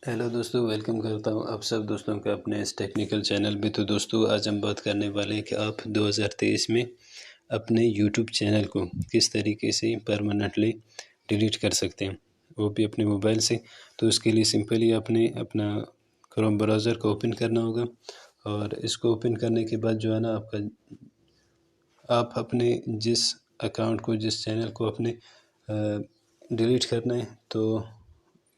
Hello दोस्तों, welcome करता हूँ आप सब दोस्तों का अपने इस टेक्निकल चैनल पे। तो दोस्तों आज हम बात करने वाले हैं कि आप 2023 में अपने यूट्यूब चैनल को किस तरीके से परमानेंटली डिलीट कर सकते हैं, वो भी अपने मोबाइल से। तो उसके लिए सिंपली आपने अपना क्रोम ब्राउज़र को ओपन करना होगा और इसको ओपन करने के बाद जो है ना आप अपने जिस अकाउंट को, जिस चैनल को अपने डिलीट करना है, तो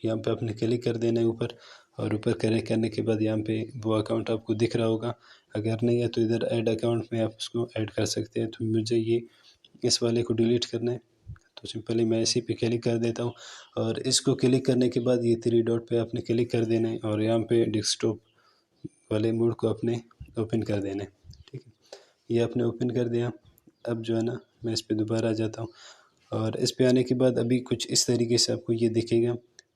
यहाँ पे आपने क्लिक कर देना है ऊपर। और ऊपर क्लिक करने के बाद यहाँ पे वो अकाउंट आपको दिख रहा होगा। अगर नहीं है तो इधर ऐड अकाउंट में आप उसको ऐड कर सकते हैं। तो मुझे ये इस वाले को डिलीट करना है, तो सिंपली मैं इसी पे क्लिक कर देता हूँ। और इसको क्लिक करने के बाद ये थ्री डॉट पे आपने क्लिक कर देना है और यहाँ पे डेस्कटॉप वाले मोड को अपने ओपन कर देना है। ठीक है, ये आपने ओपन कर दिया। अब जो है ना मैं इस पर दोबारा आ जाता हूँ और इस पे आने के बाद अभी कुछ इस तरीके से आपको ये दिखेगा।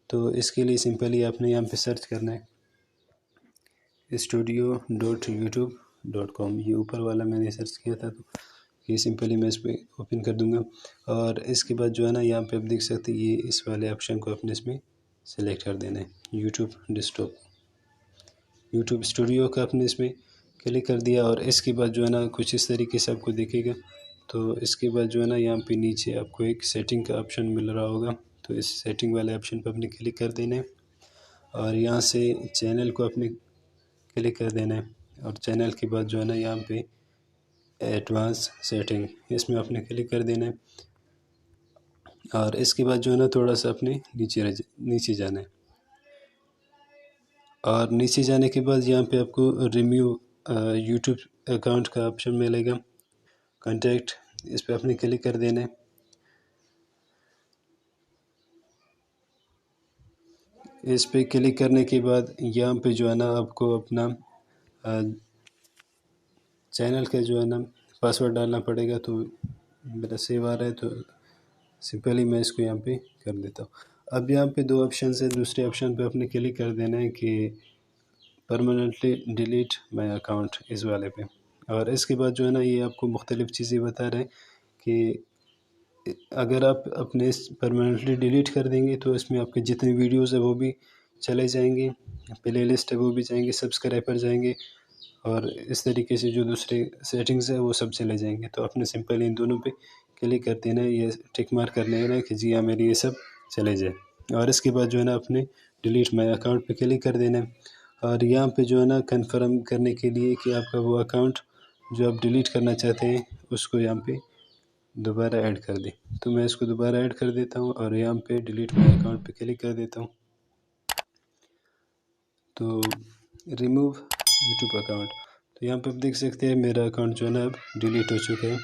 तो इसके लिए सिंपली आपने यहाँ पे सर्च करना है studio.youtube.com। ये ऊपर वाला मैंने सर्च किया था, तो ये सिंपली मैं इस पर ओपन कर दूंगा। और इसके बाद जो है ना यहाँ पे आप देख सकते हैं, ये इस वाले ऑप्शन को अपने इसमें सेलेक्ट कर देना है, यूट्यूब डेस्कटॉप, यूट्यूब स्टूडियो का आपने इसमें क्लिक कर दिया। और इसके बाद जो है ना कुछ इस तरीके से आपको दिखेगा। तो इसके बाद जो है ना यहाँ पे नीचे आपको एक सेटिंग का ऑप्शन मिल रहा होगा, तो इस सेटिंग वाले ऑप्शन पर अपने क्लिक कर देना है और यहाँ से चैनल को अपने क्लिक कर देना है। और चैनल के बाद जो है ना यहाँ पे एडवांस सेटिंग, इसमें आपने क्लिक कर देना है। और इसके बाद जो है ना थोड़ा सा अपने नीचे जाना है और नीचे जाने के बाद यहाँ पे आपको रिम्यू यूट्यूब अकाउंट का ऑप्शन मिलेगा, कॉन्टैक्ट, इस पर आपने क्लिक कर देना है। इस पे क्लिक करने के बाद यहाँ पे जो है ना आपको अपना चैनल का जो है ना पासवर्ड डालना पड़ेगा। तो मेरा सेव आ रहा है, तो सिंपली मैं इसको यहाँ पे कर देता हूँ। अब यहाँ पे दो ऑप्शन है, दूसरे ऑप्शन पे अपने क्लिक कर देना है कि परमानेंटली डिलीट माई अकाउंट, इस वाले पे। और इसके बाद जो है ना ये आपको मुख्तलिफ़ चीज़ें बता रहे हैं कि अगर आप अपने परमानेंटली डिलीट कर देंगे तो इसमें आपके जितने वीडियोस है वो भी चले जाएंगे, प्लेलिस्ट है वो भी जाएंगे, सब्सक्राइबर जाएंगे और इस तरीके से जो दूसरे सेटिंग्स है वो सब चले जाएंगे। तो आपने सिंपल इन दोनों पे क्लिक कर देना है, ये टिक मार्क कर लेना है कि जी हाँ मेरी ये सब चले जाए। और इसके बाद जो है ना अपने डिलीट माई अकाउंट पे क्लिक कर देना है और यहाँ पे जो है ना कन्फर्म करने के लिए कि आपका वो अकाउंट जो आप डिलीट करना चाहते हैं उसको यहाँ पे दोबारा ऐड कर दें। तो मैं इसको दोबारा ऐड कर देता हूँ और यहाँ पे डिलीट माई अकाउंट पे क्लिक कर देता हूँ। तो रिमूव यूट्यूब अकाउंट, तो यहाँ पे आप देख सकते हैं मेरा अकाउंट जो है ना अब डिलीट हो चुका है।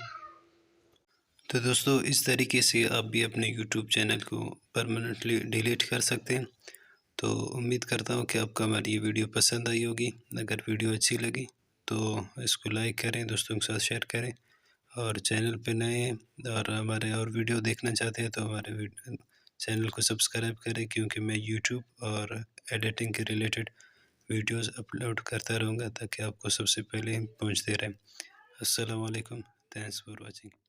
तो दोस्तों इस तरीके से आप भी अपने यूट्यूब चैनल को परमानेंटली डिलीट कर सकते हैं। तो उम्मीद करता हूँ कि आपको हमारी ये वीडियो पसंद आई होगी। अगर वीडियो अच्छी लगी तो इसको लाइक करें, दोस्तों के साथ शेयर करें। और चैनल पे नए हैं और हमारे और वीडियो देखना चाहते हैं तो हमारे चैनल को सब्सक्राइब करें, क्योंकि मैं यूट्यूब और एडिटिंग के रिलेटेड वीडियोस अपलोड करता रहूँगा ताकि आपको सबसे पहले पहुँचते रहें। अस्सलाम वालेकुम, थैंक्स फॉर वाचिंग।